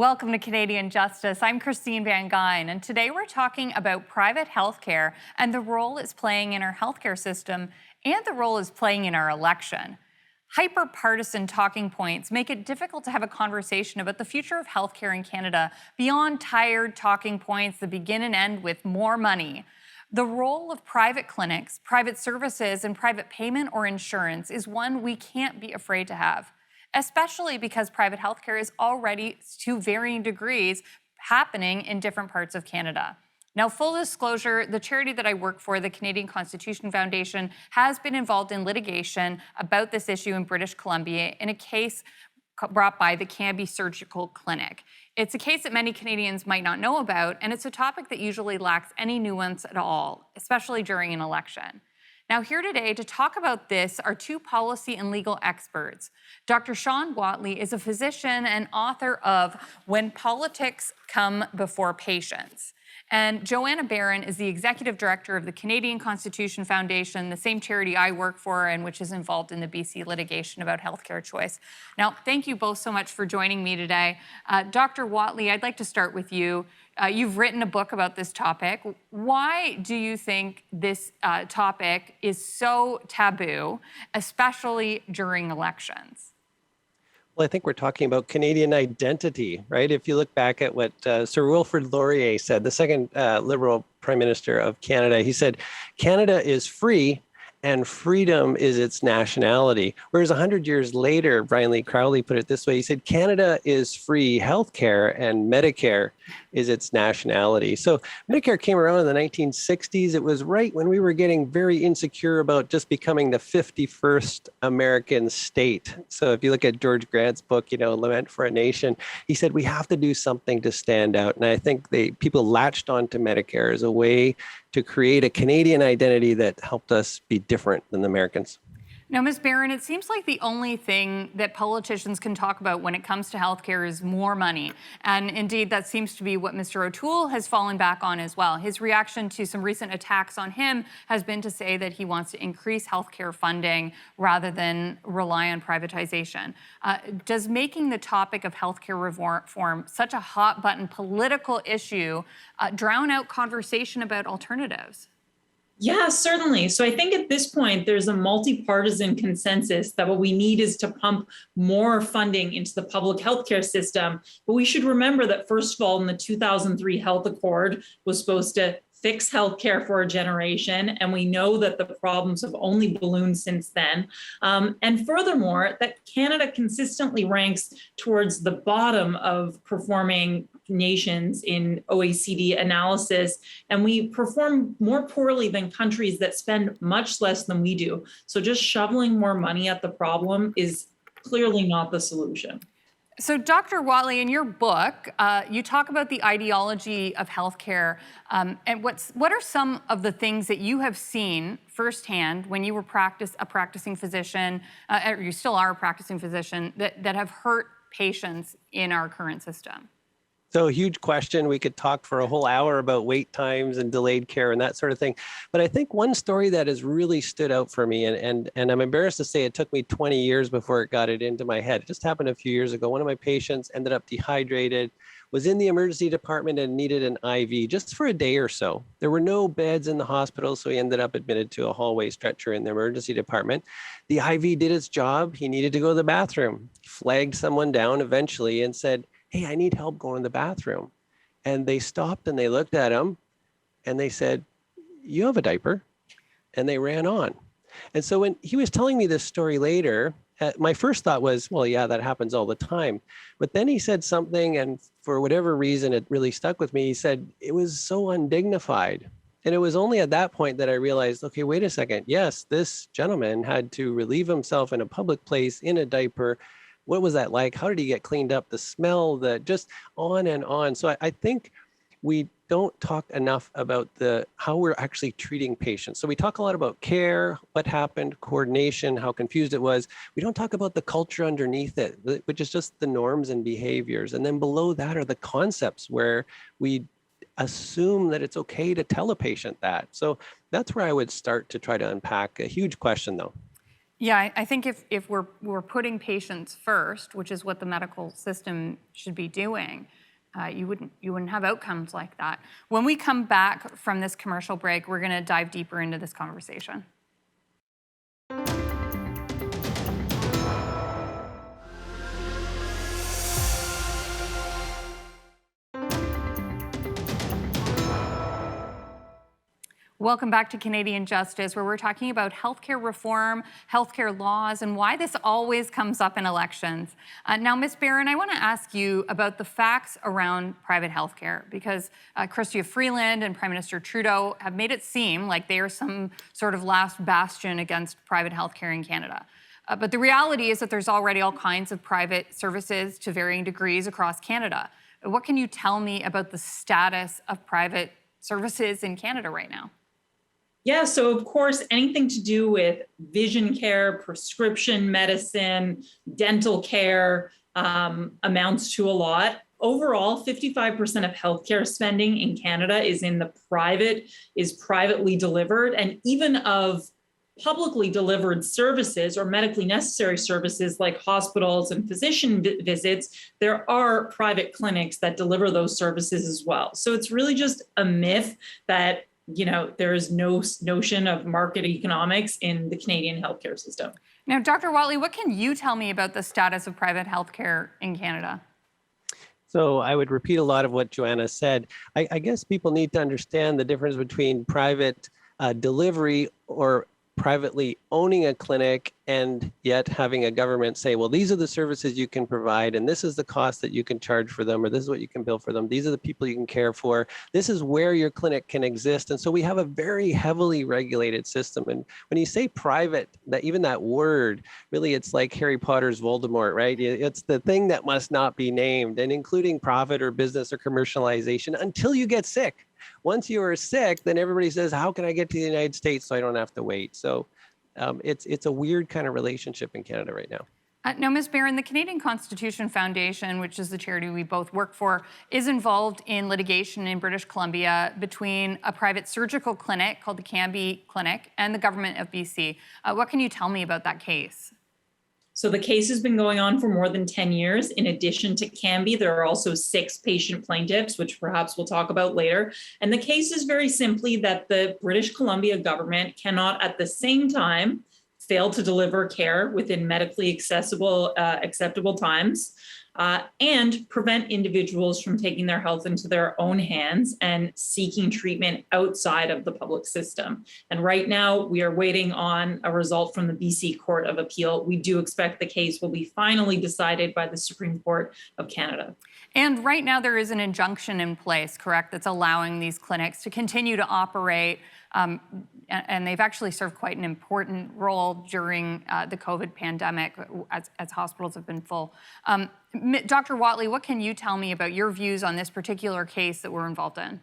Welcome to Canadian Justice. I'm Christine Van Gyn, and today we're talking about private healthcare and the role it's playing in our healthcare system and the role it's playing in our election. Hyper-partisan talking points make it difficult to have a conversation about the future of healthcare in Canada beyond tired talking points that begin and end with more money. The role of private clinics, private services, and private payment or insurance is one we can't be afraid to have, especially because private healthcare is already, to varying degrees, happening in different parts of Canada. Now, full disclosure, the charity that I work for, the Canadian Constitution Foundation, has been involved in litigation about this issue in British Columbia in a case brought by the Cambie Surgical Clinic. It's a case that many Canadians might not know about, and it's a topic that usually lacks any nuance at all, especially during an election. Now, here today to talk about this are two policy and legal experts. Dr. Sean Whatley is a physician and author of When Politics Come Before Patients. And Joanna Barron is the executive director of the Canadian Constitution Foundation, the same charity I work for and which is involved in the BC litigation about healthcare choice. Now, thank you both so much for joining me today. Dr. Whatley, I'd like to start with you. You've written a book about this topic. Why do you think this topic is so taboo, especially during elections? Well, I think we're talking about Canadian identity, right? If you look back at what Sir Wilfrid Laurier said, the second Liberal Prime Minister of Canada, he said, Canada is free and freedom is its nationality. Whereas 100 years later, Brian Lee Crowley put it this way. He said, Canada is free healthcare and Medicare is its nationality. So Medicare came around in the 1960s. It was right when we were getting very insecure about just becoming the 51st American state. So if you look at George Grant's book, Lament for a Nation, he said, we have to do something to stand out. And I think people latched onto Medicare as a way to create a Canadian identity that helped us be different than the Americans. Now, Ms. Barron, it seems like the only thing that politicians can talk about when it comes to healthcare is more money. And indeed, that seems to be what Mr. O'Toole has fallen back on as well. His reaction to some recent attacks on him has been to say that he wants to increase healthcare funding rather than rely on privatization. Does making the topic of healthcare reform such a hot-button political issue drown out conversation about alternatives? Yeah, certainly. So I think at this point, there's a multi-partisan consensus that what we need is to pump more funding into the public healthcare system. But we should remember that, first of all, in the 2003 Health Accord was supposed to fix healthcare for a generation. And we know that the problems have only ballooned since then. And furthermore, that Canada consistently ranks towards the bottom of performing nations in OECD analysis. And we perform more poorly than countries that spend much less than we do. So just shoveling more money at the problem is clearly not the solution. So, Dr. Whatley, in your book, you talk about the ideology of healthcare, and what are some of the things that you have seen firsthand when you were a practicing physician, or you still are a practicing physician, that have hurt patients in our current system? So huge question. We could talk for a whole hour about wait times and delayed care and that sort of thing. But I think one story that has really stood out for me, and I'm embarrassed to say it took me 20 years before it got it into my head. It just happened a few years ago. One of my patients ended up dehydrated, was in the emergency department and needed an IV just for a day or so. There were no beds in the hospital, so he ended up admitted to a hallway stretcher in the emergency department. The IV did its job. He needed to go to the bathroom. He flagged someone down eventually and said, hey, I need help going to the bathroom. And they stopped and they looked at him and they said, you have a diaper. And they ran on. And so when he was telling me this story later, my first thought was, well, yeah, that happens all the time. But then he said something, and for whatever reason, it really stuck with me. He said, it was so undignified. And it was only at that point that I realized, okay, wait a second. Yes, this gentleman had to relieve himself in a public place in a diaper. What was that like? How did he get cleaned up? The smell, just on and on. So I think we don't talk enough about how we're actually treating patients. So we talk a lot about care, what happened, coordination, how confused it was. We don't talk about the culture underneath it, which is just the norms and behaviors. And then below that are the concepts where we assume that it's okay to tell a patient that. So that's where I would start to try to unpack. A huge question, though. Yeah, I think if we're putting patients first, which is what the medical system should be doing, you wouldn't have outcomes like that. When we come back from this commercial break, we're going to dive deeper into this conversation. Welcome back to Canadian Justice, where we're talking about healthcare reform, healthcare laws, and why this always comes up in elections. Now, Ms. Barron, I want to ask you about the facts around private healthcare, because Chrystia Freeland and Prime Minister Trudeau have made it seem like they are some sort of last bastion against private healthcare in Canada. But the reality is that there's already all kinds of private services to varying degrees across Canada. What can you tell me about the status of private services in Canada right now? Yeah, so of course, anything to do with vision care, prescription medicine, dental care amounts to a lot. Overall, 55% of healthcare spending in Canada is privately delivered, and even of publicly delivered services or medically necessary services like hospitals and physician visits, there are private clinics that deliver those services as well. So it's really just a myth that there is no notion of market economics in the Canadian healthcare system. Now, Dr. Watley, what can you tell me about the status of private healthcare in Canada? So I would repeat a lot of what Joanna said. I guess people need to understand the difference between private delivery or privately owning a clinic and yet having a government say, well, these are the services you can provide, and this is the cost that you can charge for them, or this is what you can bill for them. These are the people you can care for. This is where your clinic can exist. And so we have a very heavily regulated system. And when you say private, even that word, really, it's like Harry Potter's Voldemort, right? It's the thing that must not be named, and including profit or business or commercialization until you get sick. Once you are sick, then everybody says, how can I get to the United States so I don't have to wait? So it's a weird kind of relationship in Canada right now. Now, Ms. Barron, the Canadian Constitution Foundation, which is the charity we both work for, is involved in litigation in British Columbia between a private surgical clinic called the Cambie Clinic and the government of BC. What can you tell me about that case? So the case has been going on for more than 10 years. In addition to Cambie, there are also 6 patient plaintiffs, which perhaps we'll talk about later. And the case is very simply that the British Columbia government cannot at the same time fail to deliver care within medically acceptable times, and prevent individuals from taking their health into their own hands and seeking treatment outside of the public system. And right now, we are waiting on a result from the BC Court of Appeal. We do expect the case will be finally decided by the Supreme Court of Canada. And right now, there is an injunction in place, correct, that's allowing these clinics to continue to operate. And they've actually served quite an important role during the COVID pandemic as hospitals have been full. Dr. Watley, what can you tell me about your views on this particular case that we're involved in?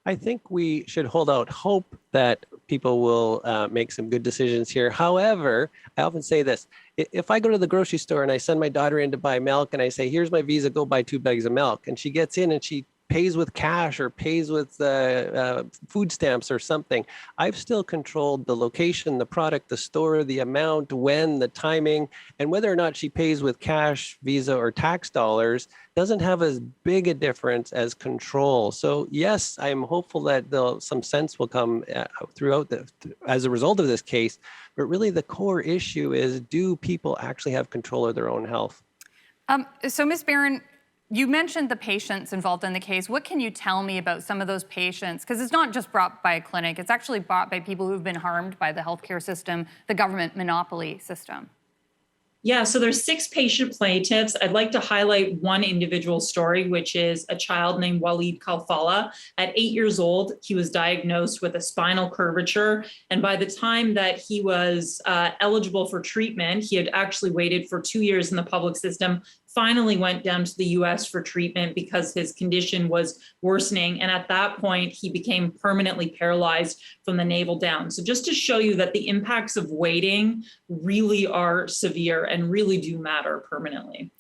I think we should hold out hope that people will make some good decisions here. However, I often say this. If I go to the grocery store and I send my daughter in to buy milk and I say, here's my Visa, go buy 2 bags of milk, and she gets in and she pays with cash or pays with food stamps or something, I've still controlled the location, the product, the store, the amount, when, the timing, and whether or not she pays with cash, Visa, or tax dollars doesn't have as big a difference as control. So yes, I'm hopeful that some sense will come as a result of this case, but really the core issue is, do people actually have control of their own health? So Ms. Barron, you mentioned the patients involved in the case. What can you tell me about some of those patients? Because it's not just brought by a clinic, it's actually brought by people who've been harmed by the healthcare system, the government monopoly system. Yeah, so there's 6 patient plaintiffs. I'd like to highlight one individual story, which is a child named Walid Kalfala. At 8 years old, he was diagnosed with a spinal curvature. And by the time that he was eligible for treatment, he had actually waited for 2 years in the public system, finally went down to the US for treatment because his condition was worsening. And at that point, he became permanently paralyzed from the navel down. So just to show you that the impacts of waiting really are severe and really do matter permanently.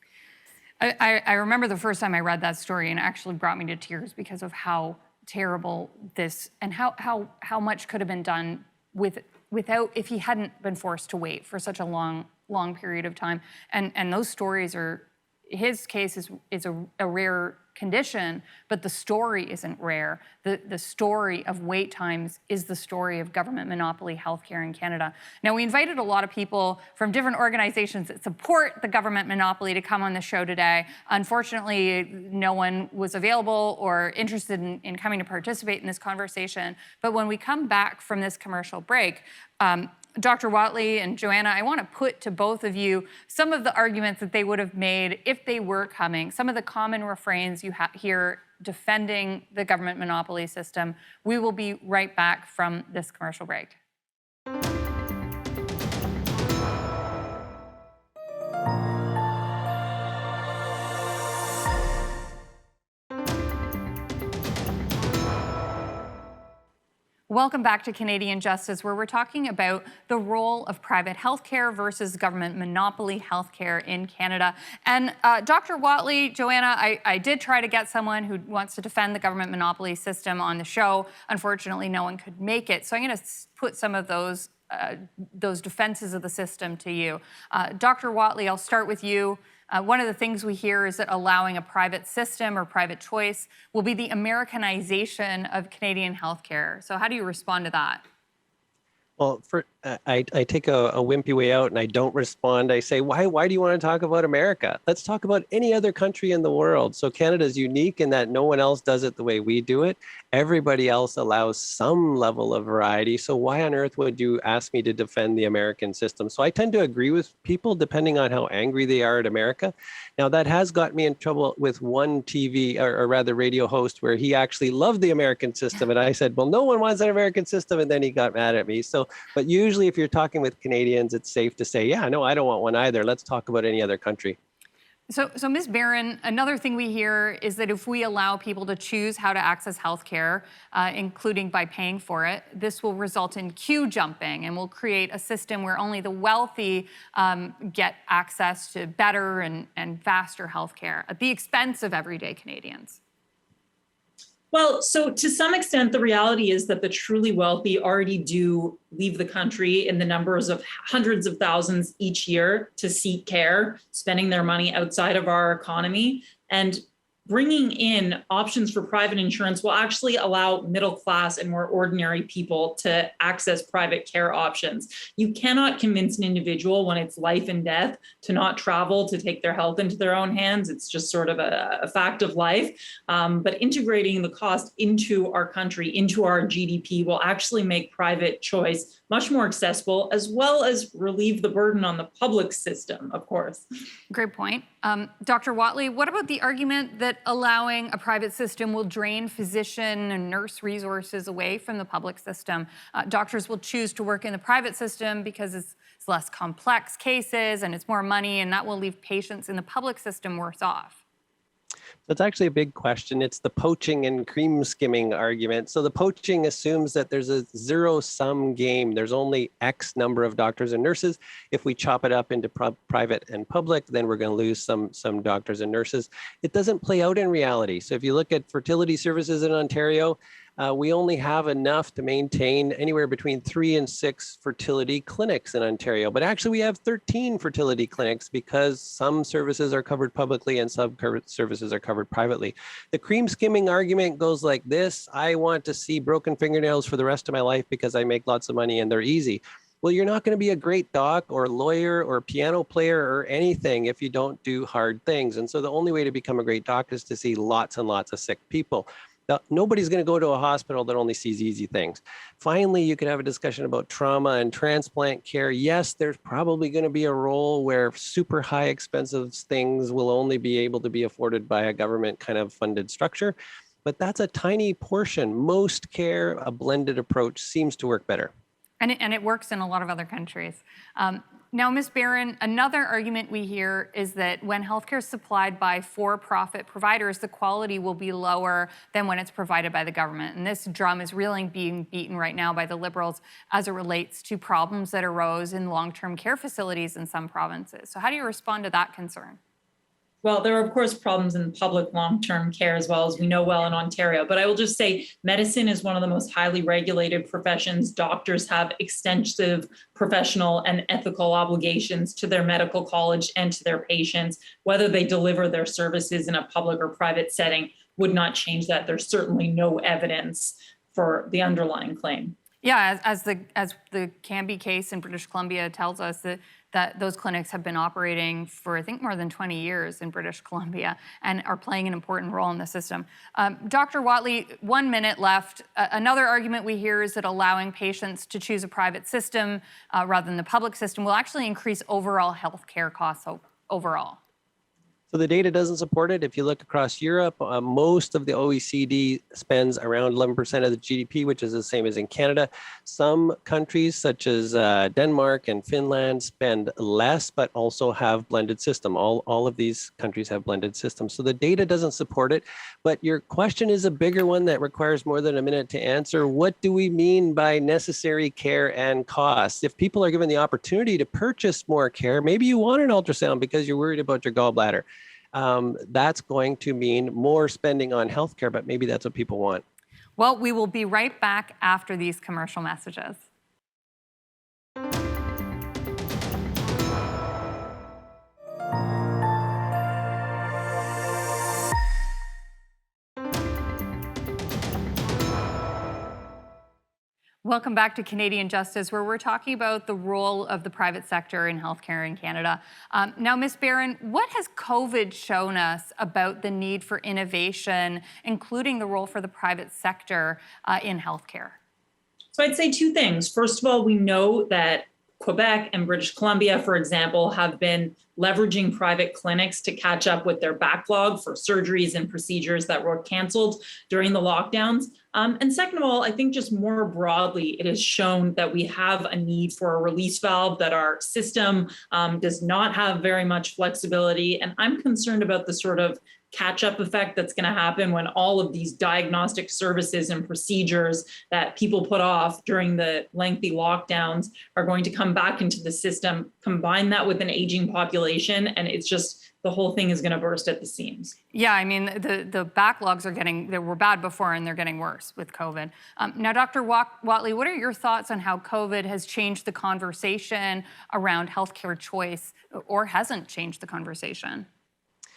I remember the first time I read that story, and it actually brought me to tears because of how terrible this and how much could have been done without if he hadn't been forced to wait for such a long period of time. And those stories are, his case is a rare condition, but the story isn't rare. The story of wait times is the story of government monopoly healthcare in Canada. Now, we invited a lot of people from different organizations that support the government monopoly to come on the show today. Unfortunately, no one was available or interested in coming to participate in this conversation. But when we come back from this commercial break, Dr. Whatley and Joanna, I want to put to both of you some of the arguments that they would have made if they were coming, some of the common refrains you hear defending the government monopoly system. We will be right back from this commercial break. Welcome back to Canadian Justice, where we're talking about the role of private healthcare versus government monopoly healthcare in Canada. And Dr. Whatley, Joanna, I did try to get someone who wants to defend the government monopoly system on the show. Unfortunately, no one could make it. So I'm going to put some of those defenses of the system to you. Dr. Whatley, I'll start with you. One of the things we hear is that allowing a private system or private choice will be the Americanization of Canadian healthcare. So how do you respond to that? Well, I take a wimpy way out and I don't respond. I say, why do you want to talk about America? Let's talk about any other country in the world. So Canada is unique in that no one else does it the way we do it. Everybody else allows some level of variety. So why on earth would you ask me to defend the American system? So I tend to agree with people depending on how angry they are at America. Now, that has got me in trouble with one TV or rather radio host where he actually loved the American system. And I said, well, no one wants an American system. And then he got mad at me. So, but usually if you're talking with Canadians, it's safe to say, yeah, no, I don't want one either. Let's talk about any other country. So Ms. Barron, another thing we hear is that if we allow people to choose how to access healthcare, including by paying for it, this will result in queue jumping and will create a system where only the wealthy get access to better and faster healthcare at the expense of everyday Canadians. Well, so to some extent, the reality is that the truly wealthy already do leave the country in the numbers of hundreds of thousands each year to seek care, spending their money outside of our economy. And bringing in options for private insurance will actually allow middle class and more ordinary people to access private care options. You cannot convince an individual when it's life and death to not travel, to take their health into their own hands. It's just sort of a fact of life. But integrating the cost into our country, into our GDP, will actually make private choice much more accessible, as well as relieve the burden on the public system, of course. Great point. Dr. Whatley, what about the argument that allowing a private system will drain physician and nurse resources away from the public system? Doctors will choose to work in the private system because it's less complex cases and it's more money, and that will leave patients in the public system worse off. That's actually a big question. It's the poaching and cream skimming argument. So the poaching assumes that there's a zero-sum game. There's only X number of doctors and nurses. If we chop it up into private and public, then we're going to lose some doctors and nurses. It doesn't play out in reality. So if you look at fertility services in Ontario, we only have enough to maintain anywhere between 3 and 6 fertility clinics in Ontario. But actually, we have 13 fertility clinics because some services are covered publicly and some services are covered privately. The cream skimming argument goes like this: I want to see broken fingernails for the rest of my life because I make lots of money and they're easy. Well, you're not going to be a great doc or lawyer or piano player or anything if you don't do hard things. And so the only way to become a great doc is to see lots and lots of sick people. Nobody's going to go to a hospital that only sees easy things. Finally, you could have a discussion about trauma and transplant care. Yes, there's probably going to be a role where super high expensive things will only be able to be afforded by a government kind of funded structure, but that's a tiny portion. Most care, a blended approach, seems to work better. And it works in a lot of other countries. Now, Ms. Barron, another argument we hear is that when healthcare is supplied by for-profit providers, the quality will be lower than when it's provided by the government. And this drum is really being beaten right now by the Liberals as it relates to problems that arose in long-term care facilities in some provinces. So how do you respond to that concern? Well, there are, of course, problems in public long-term care as well, as we know well in Ontario. But I will just say medicine is one of the most highly regulated professions. Doctors have extensive professional and ethical obligations to their medical college and to their patients. Whether they deliver their services in a public or private setting would not change that. There's certainly no evidence for the underlying claim. Yeah, as the Canby case in British Columbia tells us, that those clinics have been operating for, I think, more than 20 years in British Columbia and are playing an important role in the system. Dr. Watley, 1 minute left. Another argument we hear is that allowing patients to choose a private system rather than the public system will actually increase overall healthcare costs overall. So the data doesn't support it. If you look across Europe, most of the OECD spends around 11% of the GDP, which is the same as in Canada. Some countries, such as Denmark and Finland, spend less, but also have blended system. All of these countries have blended systems. So the data doesn't support it. But your question is a bigger one that requires more than a minute to answer. What do we mean by necessary care and costs? If people are given the opportunity to purchase more care, maybe you want an ultrasound because you're worried about your gallbladder. That's going to mean more spending on healthcare, but maybe that's what people want. Well, we will be right back after these commercial messages. Welcome back to Canadian Justice, where we're talking about the role of the private sector in healthcare in Canada. Now, Ms. Barron, what has COVID shown us about the need for innovation, including the role for the private sector in healthcare? So I'd say two things. First of all, we know that Quebec and British Columbia, for example, have been leveraging private clinics to catch up with their backlog for surgeries and procedures that were canceled during the lockdowns. And second of all, I think just more broadly, it has shown that we have a need for a release valve, that our system does not have very much flexibility. And I'm concerned about the sort of catch-up effect that's going to happen when all of these diagnostic services and procedures that people put off during the lengthy lockdowns are going to come back into the system. Combine that with an aging population, and it's just the whole thing is going to burst at the seams. Yeah, I mean, the backlogs they were bad before and they're getting worse with COVID. Now, Dr. Watley, what are your thoughts on how COVID has changed the conversation around healthcare choice, or hasn't changed the conversation?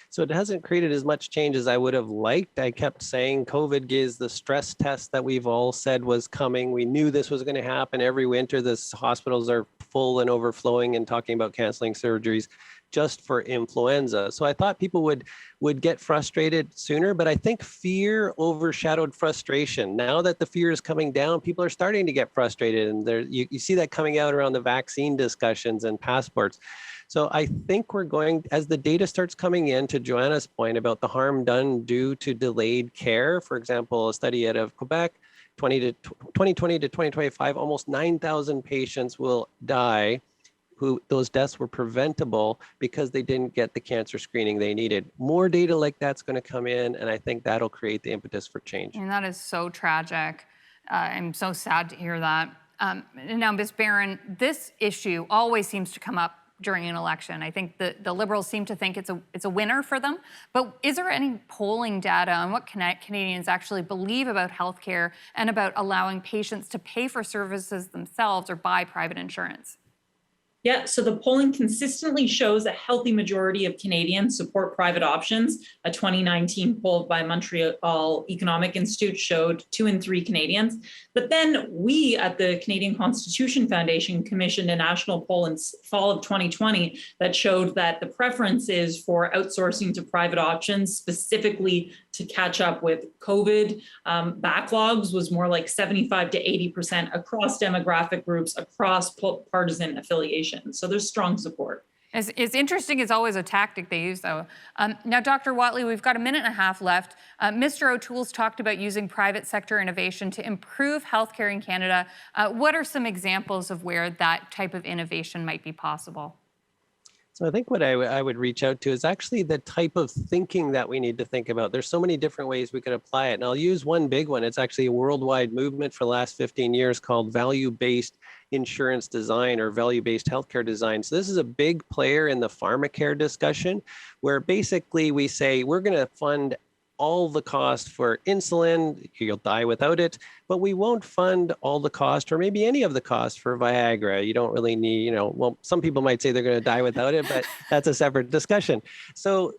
So it hasn't created as much change as I would have liked. I kept saying COVID gives the stress test that we've all said was coming. We knew this was going to happen every winter. The hospitals are full and overflowing and talking about canceling surgeries just for influenza. So I thought people would get frustrated sooner, but I think fear overshadowed frustration. Now that the fear is coming down, people are starting to get frustrated, and you see that coming out around the vaccine discussions and passports. So I think we're going, as the data starts coming in, to Joanna's point about the harm done due to delayed care, for example, a study out of Quebec, 2020 to 2025, almost 9,000 patients will die who those deaths were preventable because they didn't get the cancer screening they needed. More data like that's going to come in, and I think that'll create the impetus for change. And that is so tragic. I'm so sad to hear that. Now, Ms. Barron, this issue always seems to come up during an election. I think the Liberals seem to think it's a winner for them. But is there any polling data on what Canadians actually believe about healthcare and about allowing patients to pay for services themselves or buy private insurance? Yeah, so the polling consistently shows a healthy majority of Canadians support private options. A 2019 poll by Montreal Economic Institute showed 2 in 3 Canadians. But then we at the Canadian Constitution Foundation commissioned a national poll in fall of 2020 that showed that the preference is for outsourcing to private options, specifically to catch up with COVID backlogs, was more like 75 to 80% across demographic groups, across partisan affiliations. So there's strong support. It's interesting. It's always a tactic they use, though. Now, Dr. Watley, we've got a minute and a half left. Mr. O'Toole's talked about using private sector innovation to improve healthcare in Canada. What are some examples of where that type of innovation might be possible? So I think what I would reach out to is actually the type of thinking that we need to think about. There's so many different ways we could apply it. And I'll use one big one. It's actually a worldwide movement for the last 15 years called value-based insurance design or value-based healthcare design. So this is a big player in the pharmacare discussion, where basically we say we're going to fund all the cost for insulin, you'll die without it, but we won't fund all the cost or maybe any of the cost for Viagra. You don't really need, well, some people might say they're going to die without it, but that's a separate discussion. So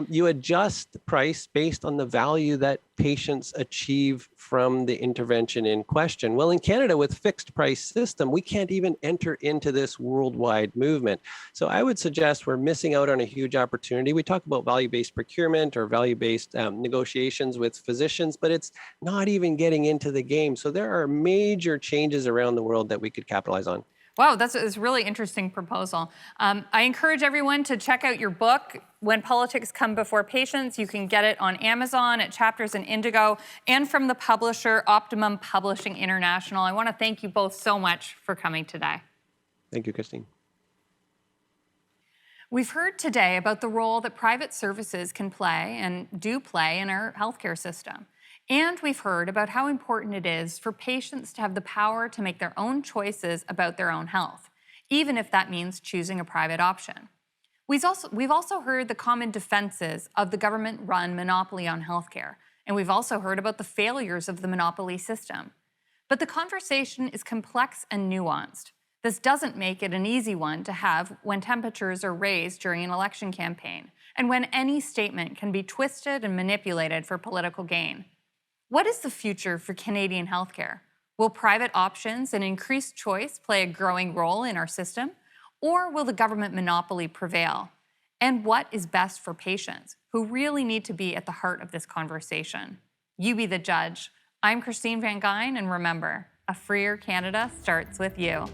you adjust the price based on the value that patients achieve from the intervention in question. Well, in Canada, with fixed price system, we can't even enter into this worldwide movement. So I would suggest we're missing out on a huge opportunity. We talk about value-based procurement or value-based negotiations with physicians, but it's not even getting into the game. So there are major changes around the world that we could capitalize on. Wow, that's a really interesting proposal. I encourage everyone to check out your book, When Politics Come Before Patients. You can get it on Amazon, at Chapters and Indigo, and from the publisher, Optimum Publishing International. I want to thank you both so much for coming today. Thank you, Christine. We've heard today about the role that private services can play and do play in our healthcare system. And we've heard about how important it is for patients to have the power to make their own choices about their own health, even if that means choosing a private option. We've also heard the common defenses of the government-run monopoly on healthcare, and we've also heard about the failures of the monopoly system. But the conversation is complex and nuanced. This doesn't make it an easy one to have when temperatures are raised during an election campaign, and when any statement can be twisted and manipulated for political gain. What is the future for Canadian healthcare? Will private options and increased choice play a growing role in our system? Or will the government monopoly prevail? And what is best for patients, who really need to be at the heart of this conversation? You be the judge. I'm Christine Van Gyn, and remember, a freer Canada starts with you.